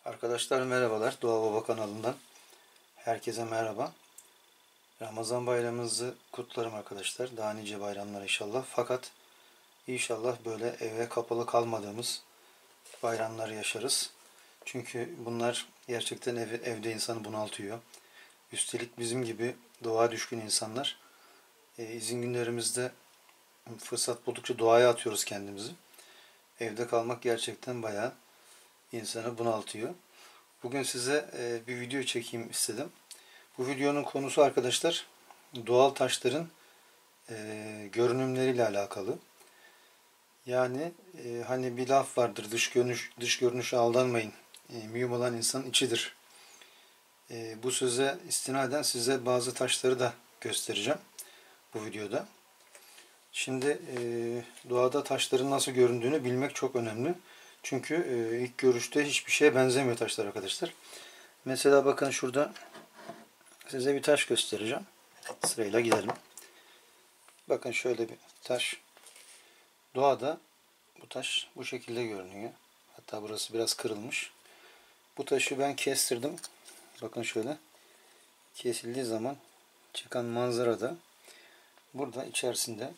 Arkadaşlar merhabalar. Doğa Baba kanalından herkese merhaba. Ramazan bayramınızı kutlarım arkadaşlar. Daha nice bayramlar inşallah. Fakat inşallah böyle eve kapalı kalmadığımız bayramlar yaşarız. Çünkü bunlar gerçekten evde insanı bunaltıyor. Üstelik bizim gibi doğa düşkün insanlar izin günlerimizde fırsat buldukça doğaya atıyoruz kendimizi. Evde kalmak gerçekten bayağı insanı bunaltıyor. Bugün size bir video çekeyim istedim. Bu videonun konusu arkadaşlar doğal taşların görünümleriyle alakalı. Yani hani bir laf vardır, dış görünüşe aldanmayın. Mühim olan insanın içidir. Bu söze istinaden size bazı taşları da göstereceğim bu videoda. Şimdi doğada taşların nasıl göründüğünü bilmek çok önemli. Çünkü ilk görüşte hiçbir şeye benzemiyor taşlar arkadaşlar. Mesela bakın şurada size bir taş göstereceğim. Sırayla gidelim. Bakın şöyle bir taş. Doğada bu taş bu şekilde görünüyor. Hatta burası biraz kırılmış. Bu taşı ben kestirdim. Bakın şöyle. Kesildiği zaman çıkan manzarada burada içerisinde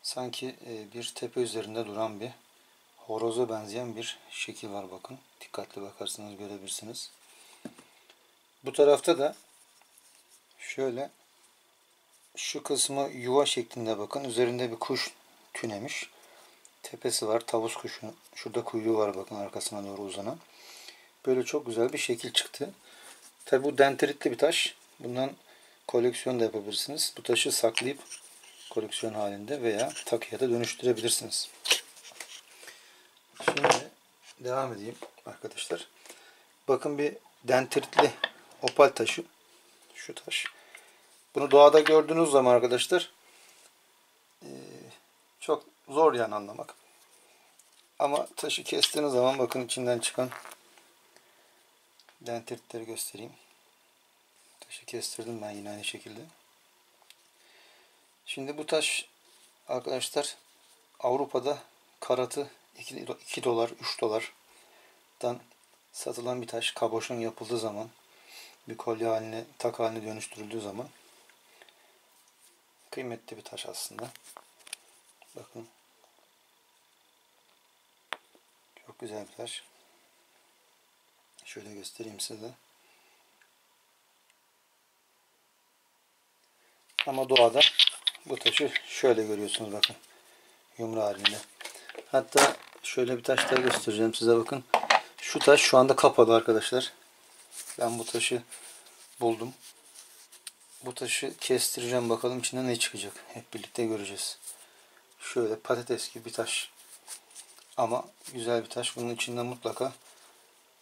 sanki bir tepe üzerinde duran bir horoza benzeyen bir şekil var bakın. Dikkatli bakarsanız görebilirsiniz. Bu tarafta da şöyle şu kısmı yuva şeklinde bakın. Üzerinde bir kuş tünemiş. Tepesi var. Tavus kuşu. Şurada kuyruğu var bakın arkasına doğru uzanan. Böyle çok güzel bir şekil çıktı. Tabi bu dendritli bir taş. Bundan koleksiyon da yapabilirsiniz. Bu taşı saklayıp koleksiyon halinde veya takıya da dönüştürebilirsiniz. Şimdi devam edeyim arkadaşlar. Bakın bir dendritli opal taşı. Şu taş. Bunu doğada gördüğünüz zaman arkadaşlar çok zor yani anlamak. Ama taşı kestiğiniz zaman bakın içinden çıkan dendritleri göstereyim. Taşı kestirdim ben yine aynı şekilde. Şimdi bu taş arkadaşlar Avrupa'da karatı 2 dolar 3 dolardan satılan bir taş. Kaboşon yapıldığı zaman bir kolye haline, tak haline dönüştürüldüğü zaman kıymetli bir taş aslında. Bakın. Çok güzel bir taş. Şöyle göstereyim size. Ama doğada bu taşı şöyle görüyorsunuz bakın. Yumru halinde. Hatta şöyle bir taş daha göstereceğim size bakın. Şu taş şu anda kapalı arkadaşlar. Ben bu taşı buldum. Bu taşı kestireceğim bakalım içinden ne çıkacak. Hep birlikte göreceğiz. Şöyle patates gibi bir taş. Ama güzel bir taş. Bunun içinden mutlaka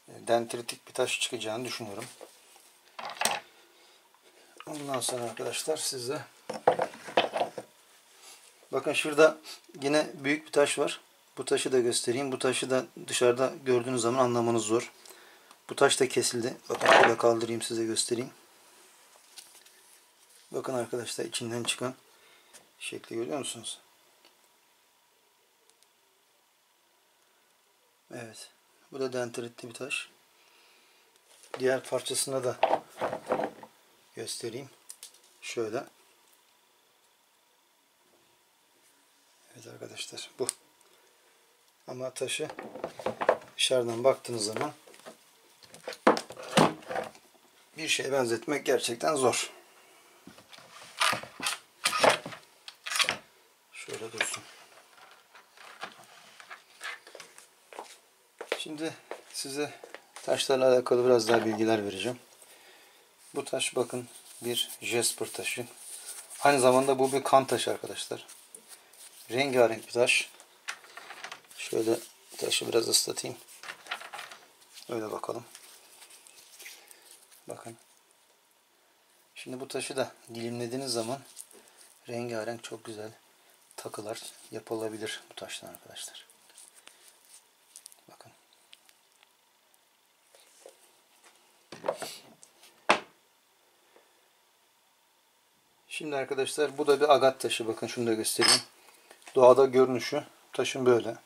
dendritik bir taş çıkacağını düşünüyorum. Ondan sonra arkadaşlar size bakın şurada yine büyük bir taş var. Bu taşı da göstereyim. Bu taşı da dışarıda gördüğünüz zaman anlamanız zor. Bu taş da kesildi. Bakın şöyle kaldırayım size göstereyim. Bakın arkadaşlar içinden çıkan şekli görüyor musunuz? Evet. Bu da dendritli bir taş. Diğer parçasına da göstereyim. Şöyle. Evet arkadaşlar bu. Ama taşı dışarıdan baktığınız zaman bir şeye benzetmek gerçekten zor. Şöyle dursun. Şimdi size taşlarla alakalı biraz daha bilgiler vereceğim. Bu taş bakın bir jasper taşı. Aynı zamanda bu bir kan taşı arkadaşlar. Rengarenk bir taş. Şöyle taşı biraz ıslatayım. Öyle bakalım. Bakın. Şimdi bu taşı da dilimlediğiniz zaman rengarenk çok güzel takılar yapılabilir bu taştan arkadaşlar. Bakın. Şimdi arkadaşlar bu da bir agat taşı. Bakın şunu da göstereyim. Doğada görünüşü taşın böyle.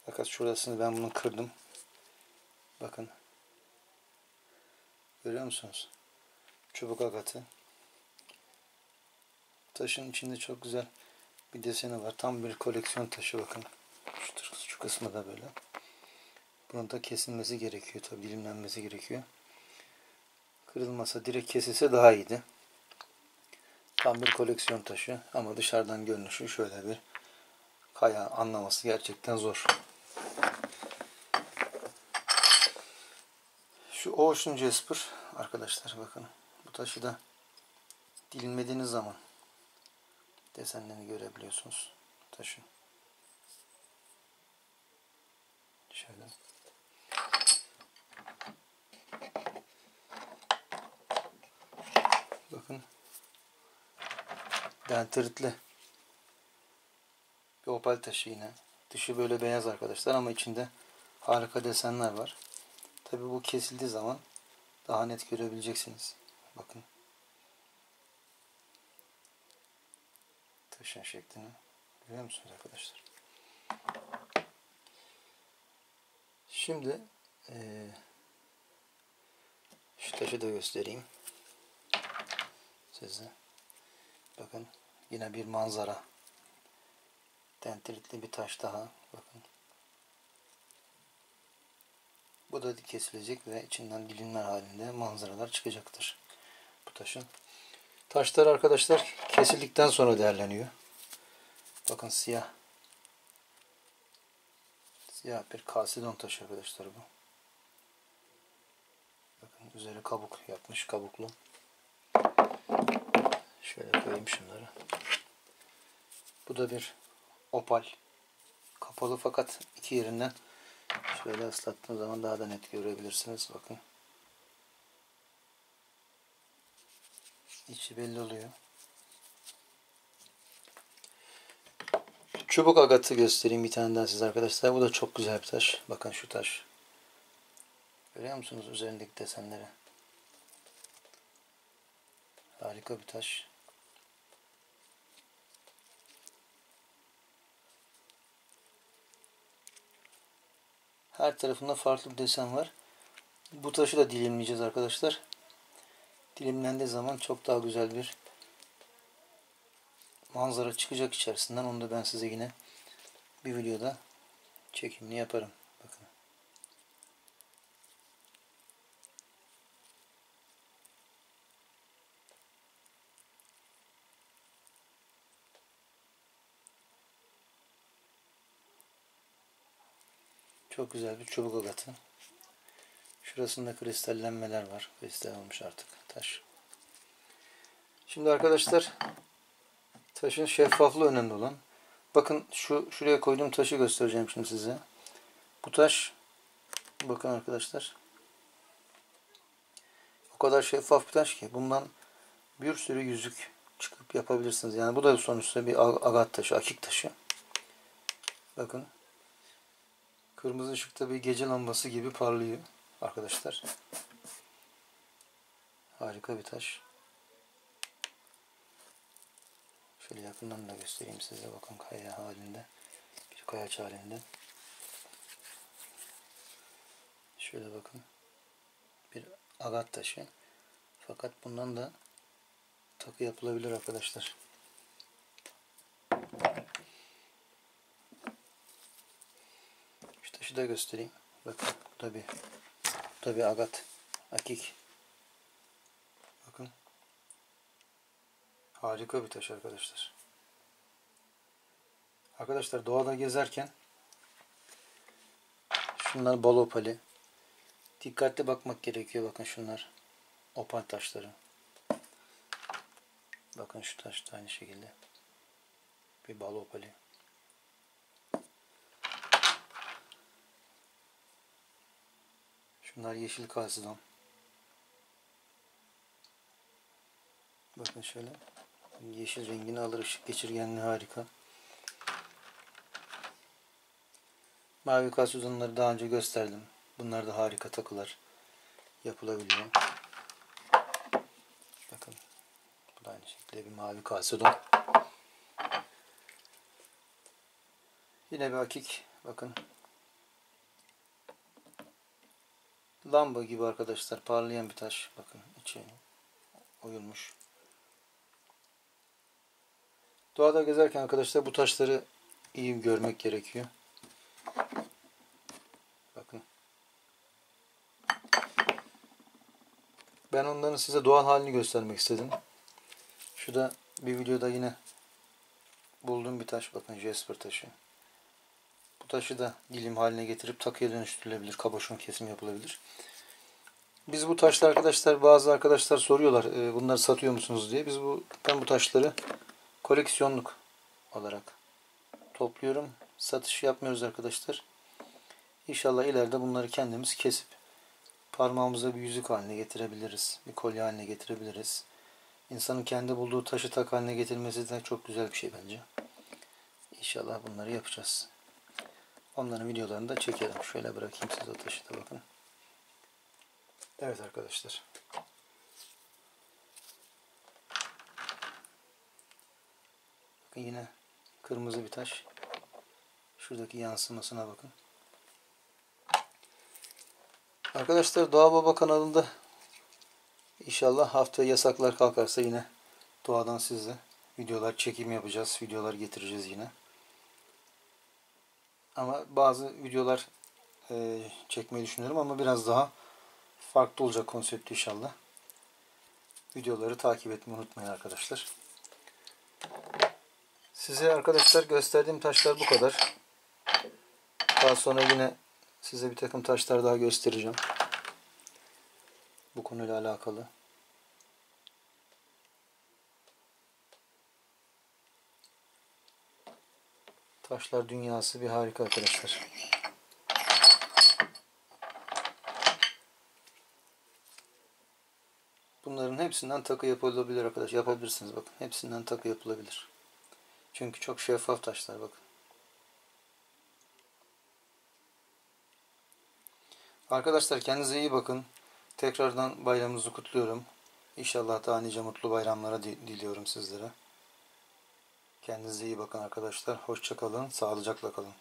Fakat şurasını ben bunu kırdım. Bakın. Görüyor musunuz? Çubuk agatı. Taşın içinde çok güzel bir deseni var. Tam bir koleksiyon taşı bakın. Şu kısmı da böyle. Bunun da kesilmesi gerekiyor. Tabi dilimlenmesi gerekiyor. Kırılmasa, direkt kesilse daha iyiydi. Tam bir koleksiyon taşı ama dışarıdan görünüşü şöyle bir kaya, anlaması gerçekten zor. Şu Ocean Jasper arkadaşlar bakın. Bu taşı da dilimlediğiniz zaman desenlerini görebiliyorsunuz. Taşın. Şöyle. Bakın. Dendritli bir opal taşı yine. Dışı böyle beyaz arkadaşlar ama içinde harika desenler var. Tabi bu kesildiği zaman daha net görebileceksiniz. Bakın. Taşın şeklini görüyor musunuz arkadaşlar? Şimdi şu taşı da göstereyim size. Bakın yine bir manzara. Dendritli bir taş daha. Bakın. Bu da kesilecek ve içinden dilimler halinde manzaralar çıkacaktır bu taşın. Taşlar arkadaşlar kesildikten sonra değerleniyor. Bakın siyah. Siyah bir kalsidon taşı arkadaşlar bu. Bakın üzeri kabuk yapmış, kabuklu. Şöyle koyayım şunları. Bu da bir opal. Kapalı fakat iki yerinden şöyle ıslattığım zaman daha da net görebilirsiniz. Bakın. İçi belli oluyor. Çubuk agatı göstereyim bir tane daha size arkadaşlar. Bu da çok güzel bir taş. Bakın şu taş. Görüyor musunuz üzerindeki desenleri? Harika bir taş. Her tarafında farklı bir desen var. Bu taşı da dilimleyeceğiz arkadaşlar. Dilimlendiği zaman çok daha güzel bir manzara çıkacak içerisinden. Onu da ben size yine bir videoda çekimini yaparım. Bakın. Çok güzel bir çubuk agatı. Şurasında kristallenmeler var. Kristal olmuş artık taş. Şimdi arkadaşlar taşın şeffaflığı önemli olan. Bakın şuraya koyduğum taşı göstereceğim şimdi size. Bu taş bakın arkadaşlar. O kadar şeffaf bir taş ki bundan bir sürü yüzük çıkıp yapabilirsiniz. Yani bu da sonuçta bir agat taşı, akik taşı. Bakın. Kırmızı ışıkta bir gece lambası gibi parlıyor arkadaşlar. Harika bir taş. Şöyle yakından da göstereyim size. Bakın kaya halinde. Bir kayaç halinde. Şöyle bakın. Bir agat taşı. Fakat bundan da takı yapılabilir arkadaşlar. Şu taşı da göstereyim. Bakın bu da bir agat. Akik. Bakın. Harika bir taş arkadaşlar. Arkadaşlar doğada gezerken şunlar bal opali. Dikkatli bakmak gerekiyor. Bakın şunlar opal taşları. Bakın şu taş da aynı şekilde. Bir bal opali. Şunlar yeşil kalsidon. Bakın şöyle. Yeşil rengini alır. Işık geçirgenliği harika. Mavi kalsidonları daha önce gösterdim. Bunlar da harika takılar yapılabiliyor. Bakın. Bu da aynı şekilde bir mavi kalsidon. Yine bir akik. Bakın. lamba gibi arkadaşlar, parlayan bir taş. Bakın içi oyulmuş. Doğada gezerken arkadaşlar bu taşları iyi görmek gerekiyor. Bakın. Ben onların size doğal halini göstermek istedim. Şu da bir videoda yine bulduğum bir taş. Bakın, jasper taşı. Bu taşı da dilim haline getirip takıya dönüştürülebilir. Kaboşon kesim yapılabilir. Biz bu taşlar arkadaşlar, bazı arkadaşlar soruyorlar bunları satıyor musunuz diye. Ben bu taşları koleksiyonluk olarak topluyorum. Satış yapmıyoruz arkadaşlar. İnşallah ileride bunları kendimiz kesip parmağımıza bir yüzük haline getirebiliriz. Bir kolye haline getirebiliriz. İnsanın kendi bulduğu taşı tak haline getirmesi de çok güzel bir şey bence. İnşallah bunları yapacağız. Onların videolarını da çekelim. Şöyle bırakayım size o taşı da bakın. Evet arkadaşlar. Bakın yine kırmızı bir taş. Şuradaki yansımasına bakın. Arkadaşlar Doğa Baba kanalında inşallah haftaya yasaklar kalkarsa yine doğadan sizle videolar çekim yapacağız. Videolar getireceğiz yine. Ama bazı videolar çekmeyi düşünüyorum ama biraz daha farklı olacak konsept inşallah. Videoları takip etmeyi unutmayın arkadaşlar. Size arkadaşlar gösterdiğim taşlar bu kadar. Daha sonra yine size bir takım taşlar daha göstereceğim. Bu konuyla alakalı. Taşlar dünyası bir harika arkadaşlar. Bunların hepsinden takı yapılabilir arkadaşlar. Yapabilirsiniz bakın. Hepsinden takı yapılabilir. Çünkü çok şeffaf taşlar bakın. Arkadaşlar kendinize iyi bakın. Tekrardan bayramınızı kutluyorum. İnşallah daha nice mutlu bayramlara diliyorum sizlere. Kendinize iyi bakın arkadaşlar. Hoşça kalın. Sağlıcakla kalın.